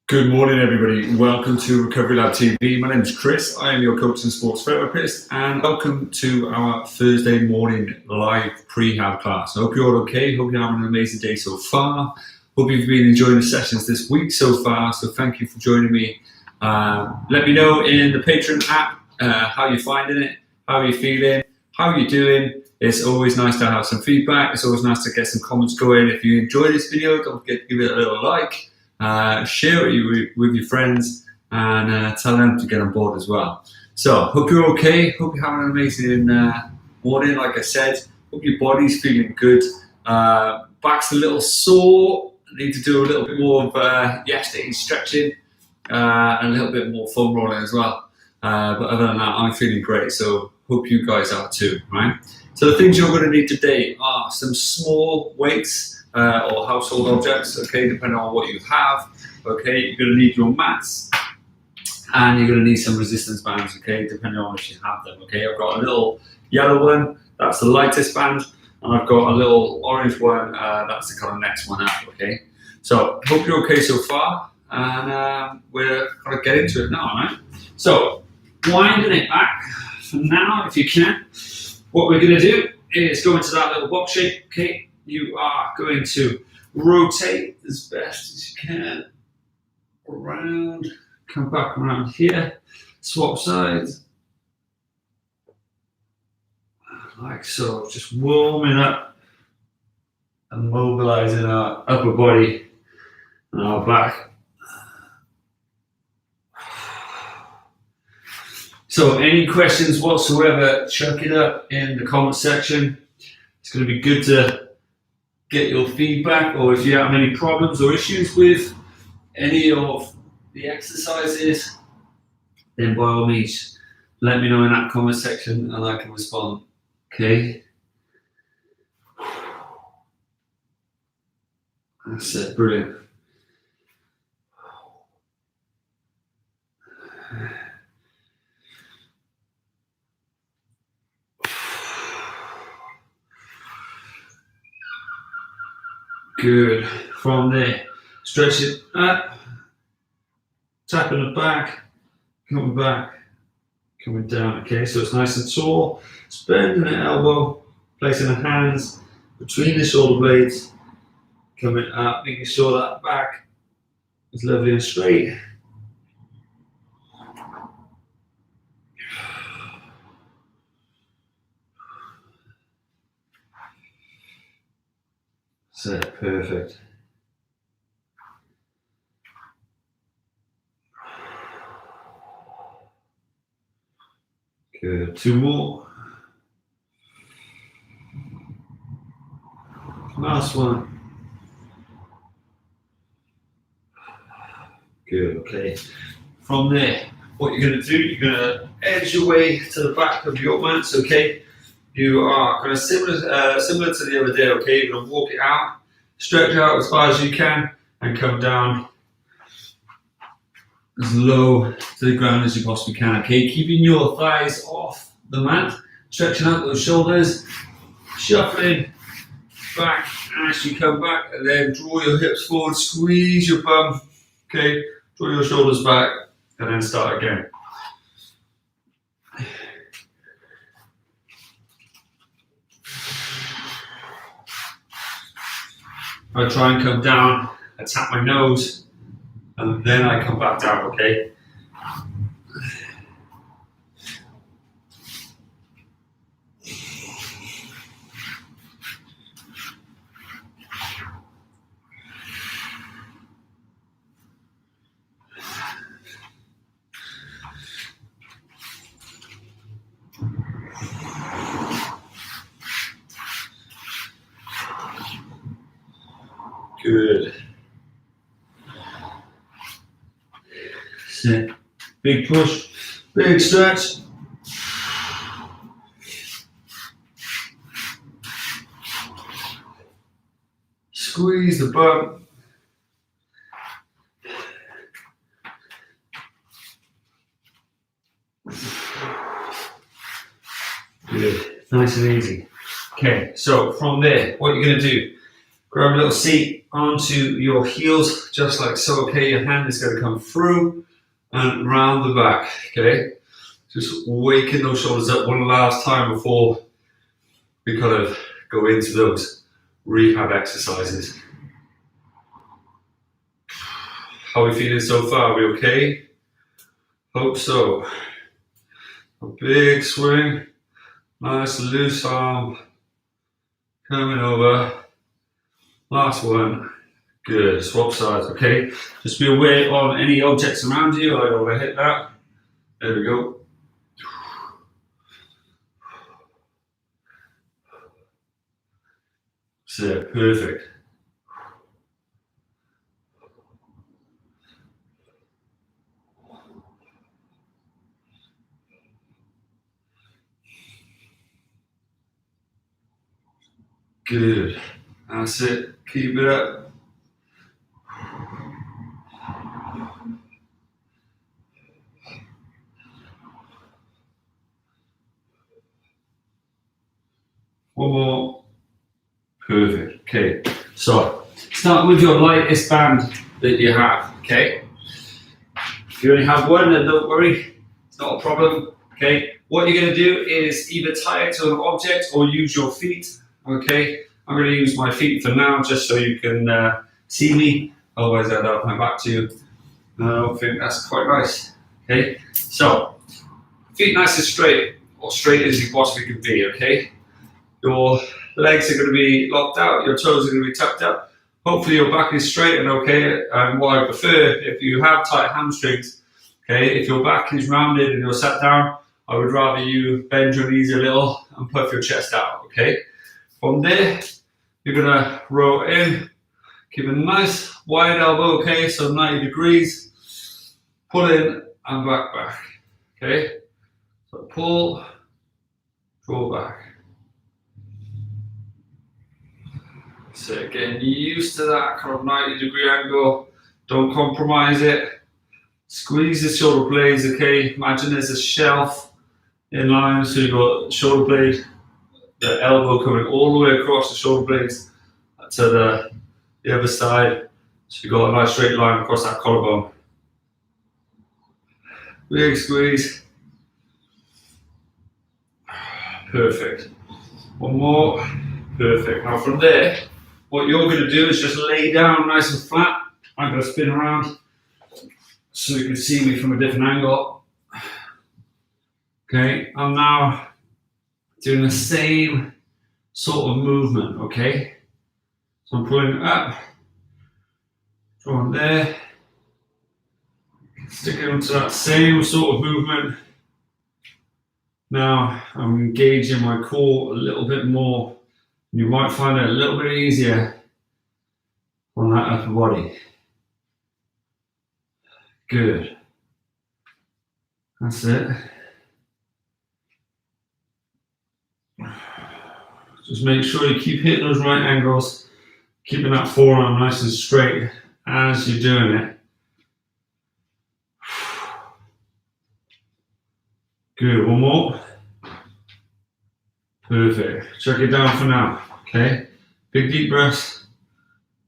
Good morning, everybody. Welcome to Recovery Lab TV. My name is Chris. I am your coach and sports therapist, and welcome to our Thursday morning live prehab class. I hope you're all okay. Hope you're having an amazing day so far. Hope you've been enjoying the sessions this week so far. So thank you for joining me. Let me know in the Patreon app how you're finding it, how you're feeling, how you're doing. It's always nice to have some feedback. It's always nice to get some comments going. If you enjoy this video, don't forget to give it a little like. Share it with your friends and tell them to get on board as well. So, hope you're okay. Hope you're having an amazing morning. Like I said, hope your body's feeling good. Back's a little sore. Need to do a little bit more of yesterday stretching and a little bit more foam rolling as well. But other than that, I'm feeling great. So, hope you guys are too. Right. So, the things you're going to need today are some small weights. Or household objects, okay, depending on what you have. Okay, you're going to need your mats and you're going to need some resistance bands, okay, depending on if you have them. Okay, I've got a little yellow one, that's the lightest band, and I've got a little orange one, that's the kind of next one up. Okay, so hope you're okay so far, and we're going to get into it now. Right, so winding it back for now, if you can, what we're going to do is go into that little box shape. Okay, you are going to rotate as best as you can around, come back around here, swap sides, like so, just warming up and mobilizing our upper body and our back. So any questions whatsoever, chuck it up in the comment section. It's going to be good to get your feedback, or if you have any problems or issues with any of the exercises, then by all means let me know in that comment section and I can respond. Okay, that's it, brilliant. Good. From there, stretch it up, tapping the back, coming back, coming down. Okay, so it's nice and tall. Just bending the elbow, placing the hands between the shoulder blades, coming up, making sure that back is lovely and straight. That's it, perfect. Good, two more. Last one. Good, okay. From there, what you're going to do, you're going to edge your way to the back of your mats, okay? You are kind of similar to the other day, okay? You're going to walk it out, stretch out as far as you can, and come down as low to the ground as you possibly can, okay? Keeping your thighs off the mat, stretching out those shoulders, shuffling back as you come back, and then draw your hips forward, squeeze your bum, okay? Draw your shoulders back, and then start again. I try and come down, I tap my nose, and then I come back down, okay? Good. Sit. Big push, big stretch. Squeeze the bum. Good. Nice and easy. Okay, so from there, what you're going to do, Grab a little seat onto your heels, just like so, okay? Your hand is going to come through and round the back, okay? Just waking those shoulders up one last time before we kind of go into those rehab exercises. How are we feeling so far? Are we okay? Hope so. A big swing, nice loose arm, coming over. Last one. Good. Swap sides, okay? Just be aware of any objects around you. I don't want to hit that. There we go. That's it. Perfect. Good. That's it. Keep it up. One more. Perfect. Okay. So start with your lightest band that you have. Okay. If you only have one, then don't worry. It's not a problem. Okay. What you're going to do is either tie it to an object or use your feet. Okay. I'm going to use my feet for now, just so you can see me. Otherwise, I'd have my back to you. I don't think that's quite nice. Okay. So feet nice and straight, or straight as you possibly can be. Okay. Your legs are going to be locked out, your toes are going to be tucked up. Hopefully your back is straight and okay. And what I prefer, if you have tight hamstrings, okay, if your back is rounded and you're sat down, I would rather you bend your knees a little and puff your chest out, okay? From there, you're going to roll in, keep a nice wide elbow, okay, so 90 degrees. Pull in and back, okay? So pull, draw back. So getting used to that kind of 90-degree angle. Don't compromise it. Squeeze the shoulder blades, okay? Imagine there's a shelf in line, so you've got shoulder blade, the elbow coming all the way across the shoulder blades to the other side. So you've got a nice straight line across that collarbone. Big squeeze. Perfect. One more. Perfect. Now from there, what you're going to do is just lay down nice and flat. I'm going to spin around so you can see me from a different angle. Okay, I'm now doing the same sort of movement, okay? So I'm pulling it up, drawing there, sticking into that same sort of movement. Now I'm engaging my core a little bit more. You might find it a little bit easier on that upper body. Good. That's it. Just make sure you keep hitting those right angles, keeping that forearm nice and straight as you're doing it. Good. One more. Perfect. Check it down for now. Okay. Big deep breaths.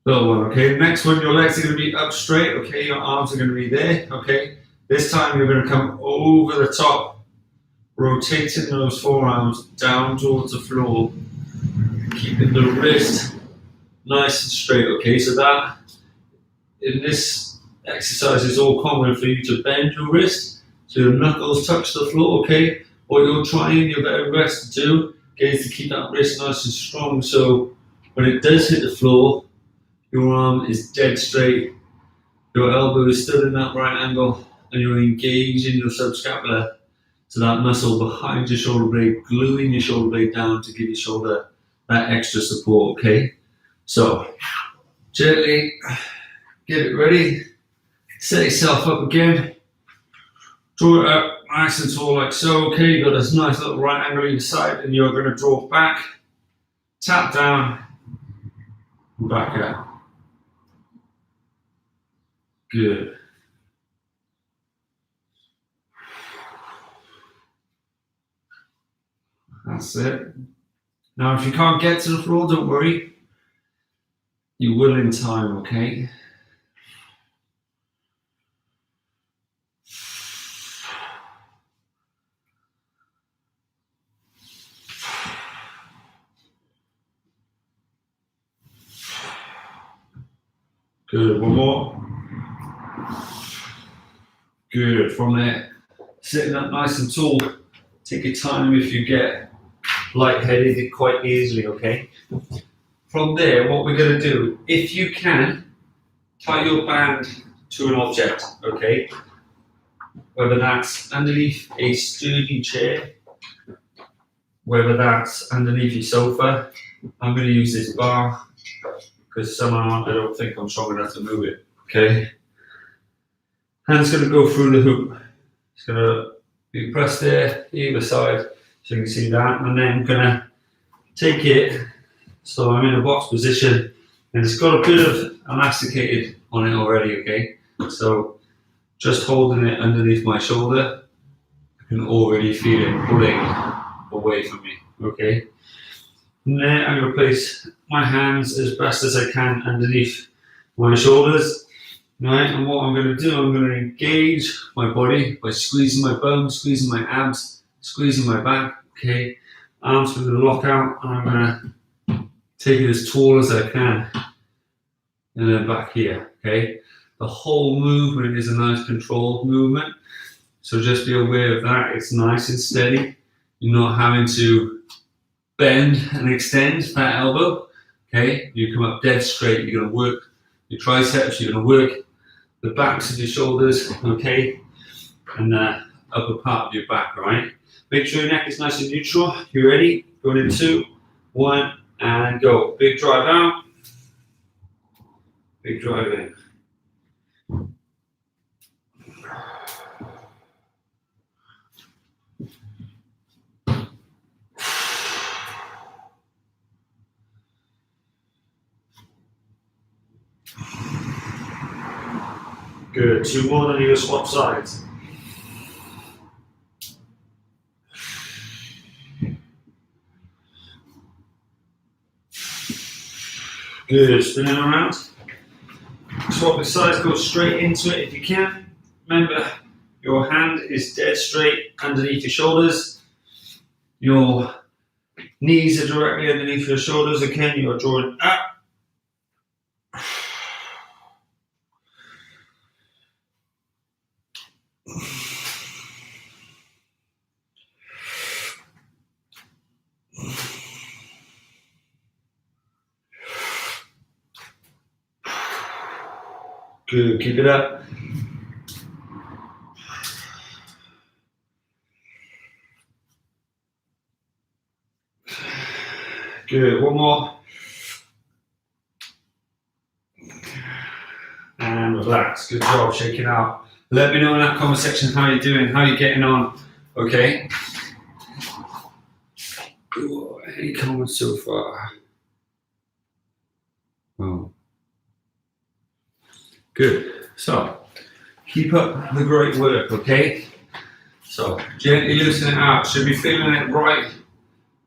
Little one. Okay. Next one, your legs are going to be up straight. Okay. Your arms are going to be there. Okay. This time you're going to come over the top, rotating those forearms down towards the floor, keeping the wrist nice and straight. Okay. So that in this exercise is all common for you to bend your wrist so your knuckles touch the floor. Okay. What you're trying your very best to do is to keep that wrist nice and strong, so when it does hit the floor, your arm is dead straight, your elbow is still in that right angle, and you're engaging your subscapular to that muscle behind your shoulder blade, gluing your shoulder blade down to give your shoulder that extra support, okay? So, gently get it ready, set yourself up again, draw it up nice and tall like so, okay? You've got this nice little right angle either side, and you're going to draw back, tap down, and back up. Good. That's it. Now, if you can't get to the floor, don't worry. You will in time, okay? Good, one more. Good, from there, sitting up nice and tall. Take your time if you get lightheaded quite easily, okay? From there, what we're going to do, if you can, tie your band to an object, okay? Whether that's underneath a sturdy chair, whether that's underneath your sofa. I'm going to use this bar because somehow I don't think I'm strong enough to move it, okay? Hand's going to go through the hoop. It's going to be pressed there, either side, so you can see that, and then I'm going to take it, so I'm in a box position, and it's got a bit of elasticated on it already, okay? So just holding it underneath my shoulder, I can already feel it pulling away from me, okay? From there, I'm going to place my hands as best as I can underneath my shoulders, right? And what I'm going to do, I'm going to engage my body by squeezing my bones, squeezing my abs, squeezing my back, okay? Arms through the lockout, and I'm going to take it as tall as I can, and then back here, okay? The whole movement is a nice controlled movement, so just be aware of that. It's nice and steady. You're not having to bend and extend that elbow, okay? You come up dead straight, you're going to work your triceps, you're going to work the backs of your shoulders, okay? And the upper part of your back, all right? Make sure your neck is nice and neutral. You ready? Going in 2, 1, and go. Big drive out. Big drive in. Good. 2 more, then you go swap sides. Good. Spinning around. Swap the sides, go straight into it if you can. Remember, your hand is dead straight underneath your shoulders. Your knees are directly underneath your shoulders. Again, you are drawing up. Good, keep it up. Good, one more. And relax, good job, shaking out. Let me know in that comment section how you're doing, how you're getting on, okay? Ooh, any comments so far? Oh. Good, so keep up the great work, okay? So gently loosen it out, should be feeling it right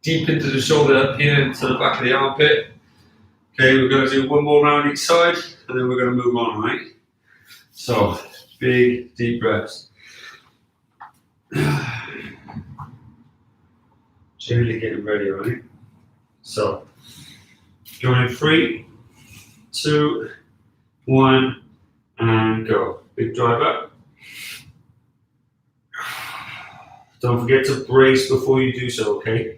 deep into the shoulder, up here into the back of the armpit. Okay, we're going to do one more round each side, and then we're going to move on, right? So, big, deep breaths. Gently getting ready, right? So, going in 3, 2, 1, and go. Big drive up. Don't forget to brace before you do so, okay?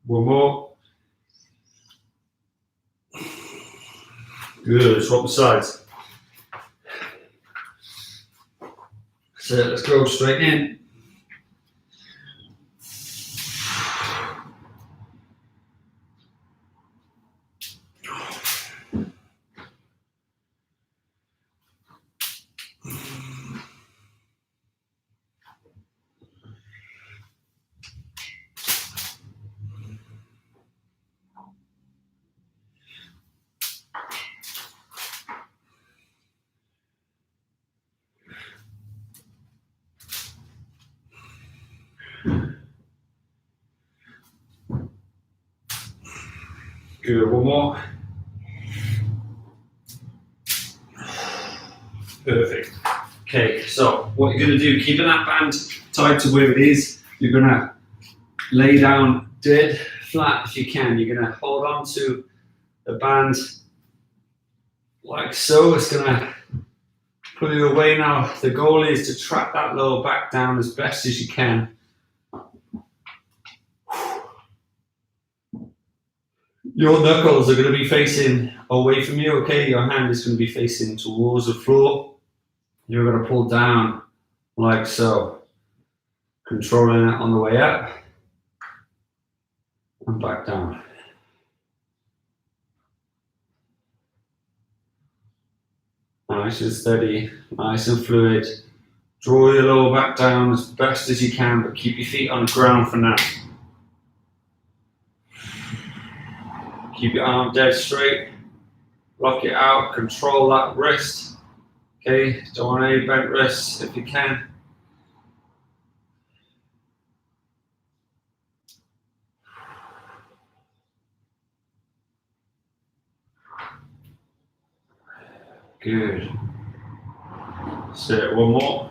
One more. Good, swap the sides. So let's go straight in. Good, one more. Perfect. Okay, so what you're going to do, keeping that band tied to where it is, you're going to lay down dead flat if you can. You're going to hold on to the band like so. It's going to pull you away now. The goal is to track that lower back down as best as you can. Your knuckles are going to be facing away from you, okay? Your hand is going to be facing towards the floor. You're going to pull down like so, controlling it on the way up and back down. Nice and steady, nice and fluid. Draw your lower back down as best as you can, but keep your feet on the ground for now. Keep your arm dead straight. Lock it out, control that wrist. Okay, don't want any bent wrists if you can. Good. Sit one more.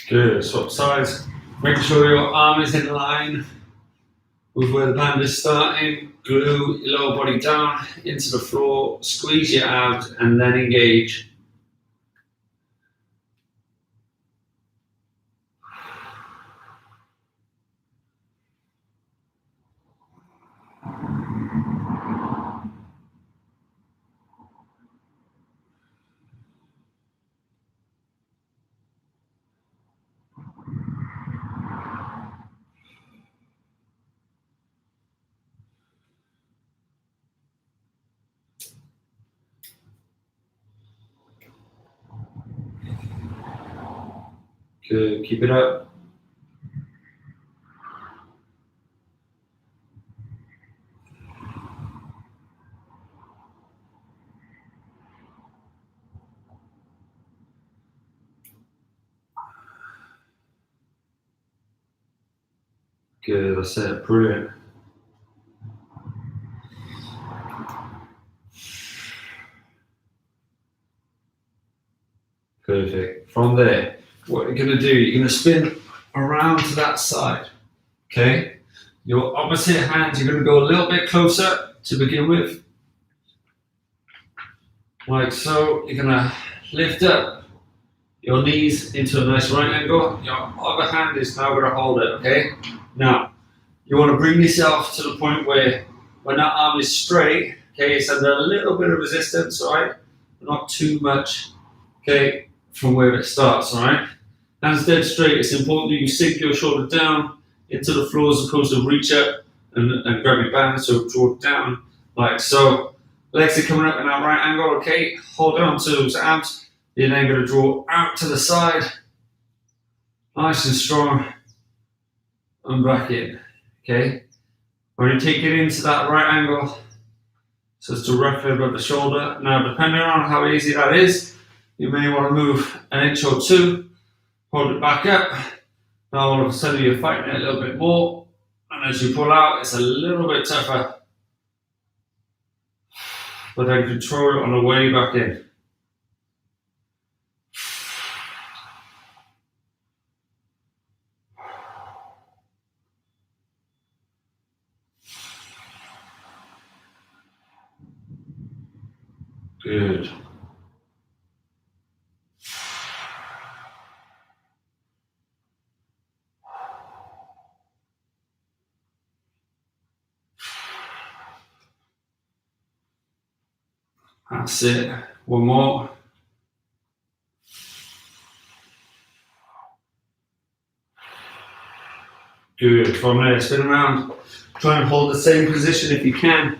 Good, swap sides. Make sure your arm is in line with where the band is starting. Glue your lower body down into the floor, squeeze your abs and then engage. Good, keep it up. Good, that's it, brilliant. Perfect. From there, what you're going to do, you're going to spin around to that side, okay? Your opposite hand, you're going to go a little bit closer to begin with. Like so, you're going to lift up your knees into a nice right angle. Your other hand is now going to hold it, okay? Now, you want to bring yourself to the point where when that arm is straight, okay, it's under a little bit of resistance, all right? Not too much, okay? From where it starts, all right? Hands dead straight. It's important that you sink your shoulder down into the floor as opposed to reach up and grab your band, so draw it down like so. Legs are coming up in that right angle, okay? Hold on to those abs. You're then going to draw out to the side. Nice and strong. And back in, okay? When you take it into that right angle, so it's to roughly above the shoulder. Now, depending on how easy that is, you may want to move an inch or two, hold it back up. Now all of a sudden you're fighting it a little bit more, and as you pull out, it's a little bit tougher. But then control it on the way back in. Good. That's it. One more. Good. From there, spin around. Try and hold the same position if you can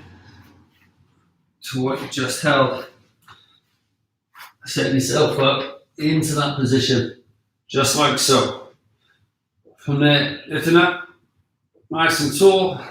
to what you just held. Setting yourself up into that position, just like so. From there, lifting up, nice and tall.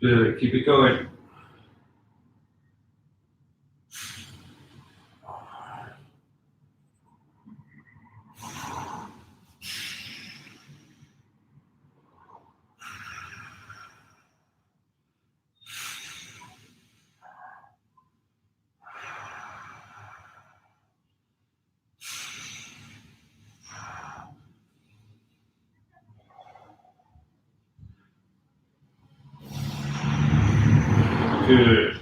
Good, keep it going. Good.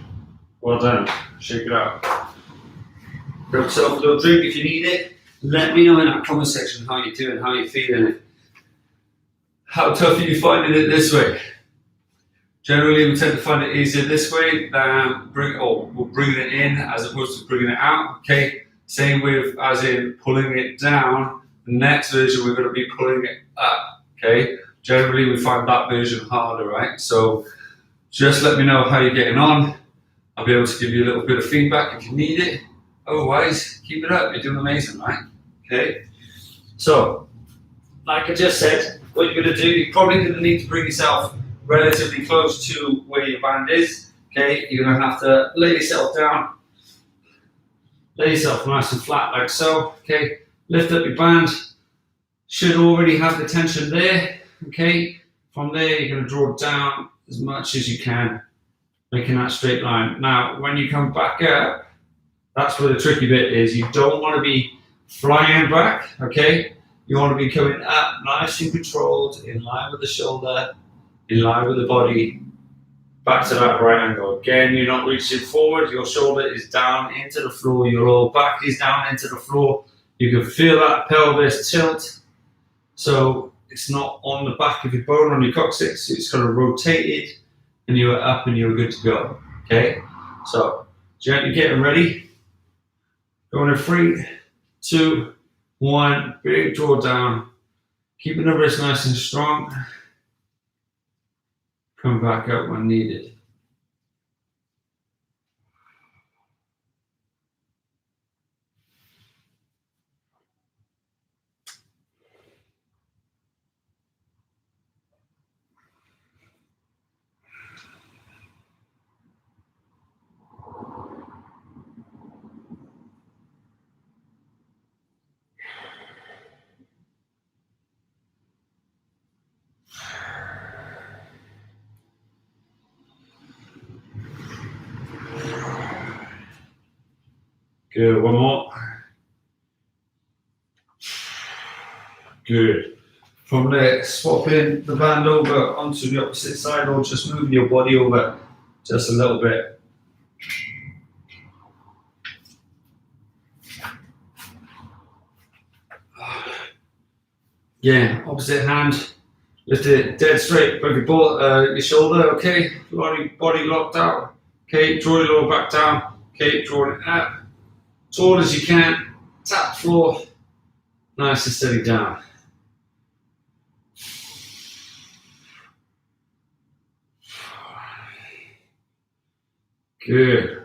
Well done. Shake it out. Grab yourself a little drink if you need it. Let me know in that comment section how you're doing, how you're feeling. How tough are you finding it this way? Generally, we tend to find it easier this way than we're bringing it in as opposed to bringing it out. Okay. Same with as in pulling it down. The next version we're going to be pulling it up. Okay. Generally, we find that version harder, right? So just let me know how you're getting on. I'll be able to give you a little bit of feedback if you need it. Otherwise, keep it up. You're doing amazing, right? Okay. So, like I just said, what you're going to do, you're probably going to need to bring yourself relatively close to where your band is. Okay. You're going to have to lay yourself down. Lay yourself nice and flat like so. Okay. Lift up your band. Should already have the tension there. Okay. From there, you're going to draw down as much as you can, making that straight line. Now, when you come back up, that's where the tricky bit is. You don't want to be flying back, okay? You want to be coming up nice and controlled, in line with the shoulder, in line with the body, back to that right angle. Again, you're not reaching forward, your shoulder is down into the floor, your lower back is down into the floor. You can feel that pelvis tilt. So it's not on the back of your bone, on your coccyx, it's kind of rotated, and you're up and you're good to go, okay? So, gently getting ready. Going in 3, 2, 1, big draw down. Keeping the wrist nice and strong. Come back up when needed. Good, one more. Good. From there, swapping the band over onto the opposite side or just moving your body over just a little bit. Yeah, opposite hand. Lift it dead straight above your shoulder, okay? Body locked out. Okay, draw your lower back down. Okay, drawing it up. Tall as you can. Tap floor. Nice and steady down. Good.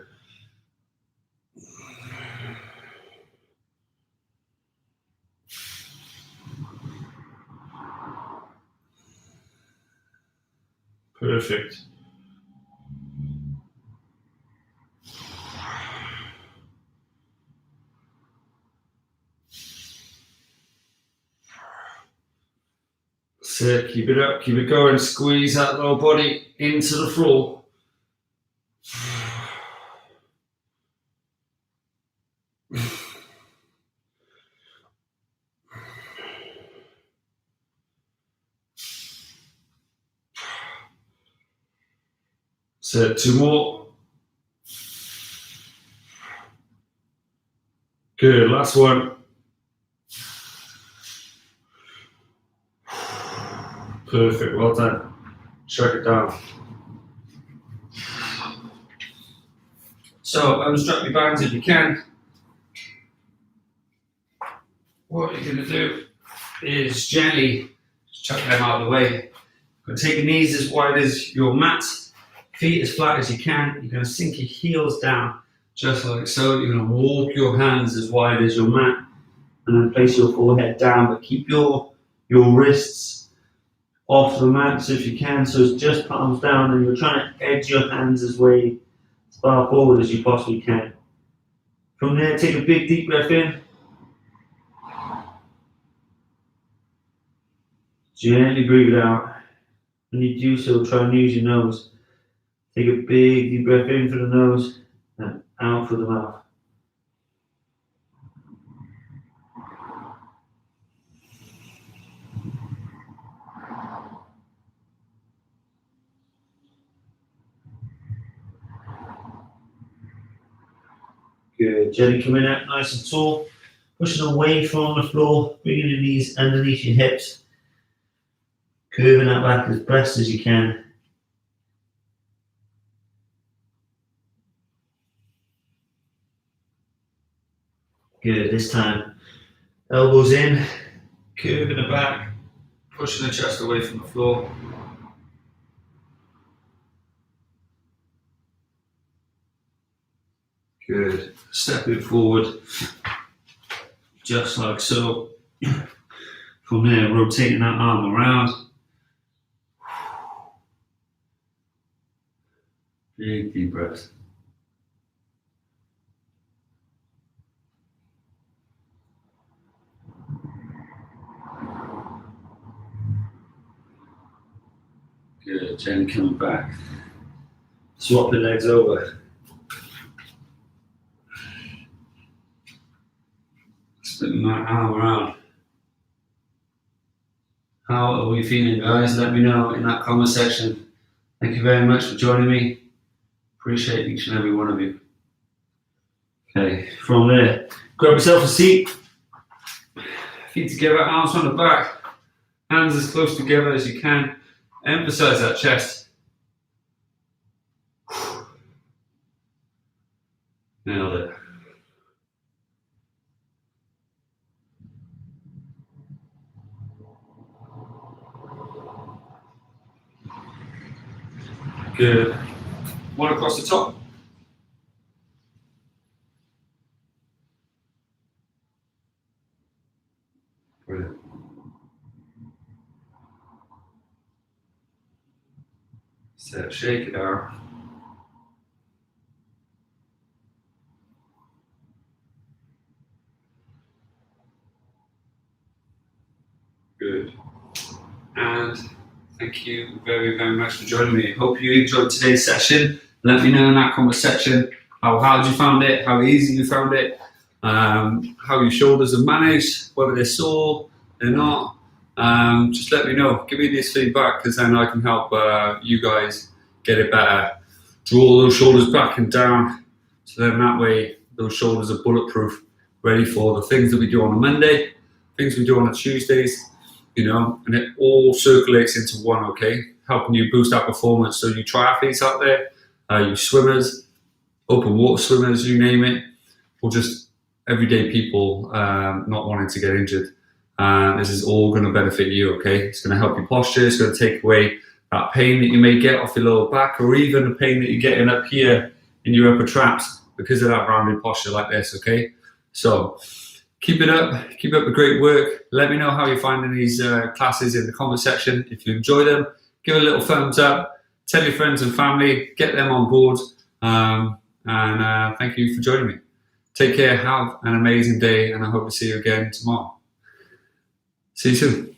Perfect. So keep it up, keep it going. Squeeze that lower body into the floor. So 2 more. Good, last one. Perfect, well done. Shrug it down. So unstrap your bands if you can. What you're going to do is gently chuck them out of the way. You're going to take your knees as wide as your mat, feet as flat as you can. You're going to sink your heels down just like so. You're going to walk your hands as wide as your mat and then place your forehead down, but keep your wrists off the mat so if you can, so it's just palms down, and you're trying to edge your hands as far forward as you possibly can. From there, take a big deep breath in. Gently breathe it out. When you do so, try and use your nose. Take a big deep breath in through the nose and out through the mouth. Good. Gently coming out nice and tall. Pushing away from the floor, bringing your knees underneath your hips. Curving that back as best as you can. Good. This time, elbows in, curving the back, pushing the chest away from the floor. Good. Stepping forward, just like so. From there, rotating that arm around. Big deep breath. Good. Gently coming back. Swap the legs over. Spinning that arm around. How are we feeling, guys? Let me know in that comment section. Thank you very much for joining me. Appreciate each and every one of you. Okay, from there, grab yourself a seat. Feet together, arms on the back. Hands as close together as you can. Emphasize that chest. Nailed it. Good. One across the top. Brilliant. So shake it out. Good. And thank you very, very much for joining me. Hope you enjoyed today's session. Let me know in that comment section how hard you found it, how easy you found it, how your shoulders are managed, whether they're sore, they're not. Just let me know. Give me this feedback, because then I can help you guys get it better. Draw those shoulders back and down, so then that way those shoulders are bulletproof, ready for the things that we do on a Monday, things we do on a Tuesdays, and it all circulates into one, okay? Helping you boost our performance. So you triathletes out there, you swimmers, open water swimmers, you name it, or just everyday people not wanting to get injured. This is all going to benefit you, okay? It's going to help your posture. It's going to take away that pain that you may get off your lower back, or even the pain that you're getting up here in your upper traps because of that rounded posture like this, okay? So keep it up. Keep up the great work. Let me know how you're finding these classes in the comment section. If you enjoy them, give a little thumbs up. Tell your friends and family. Get them on board. And thank you for joining me. Take care. Have an amazing day, and I hope to see you again tomorrow. See you soon.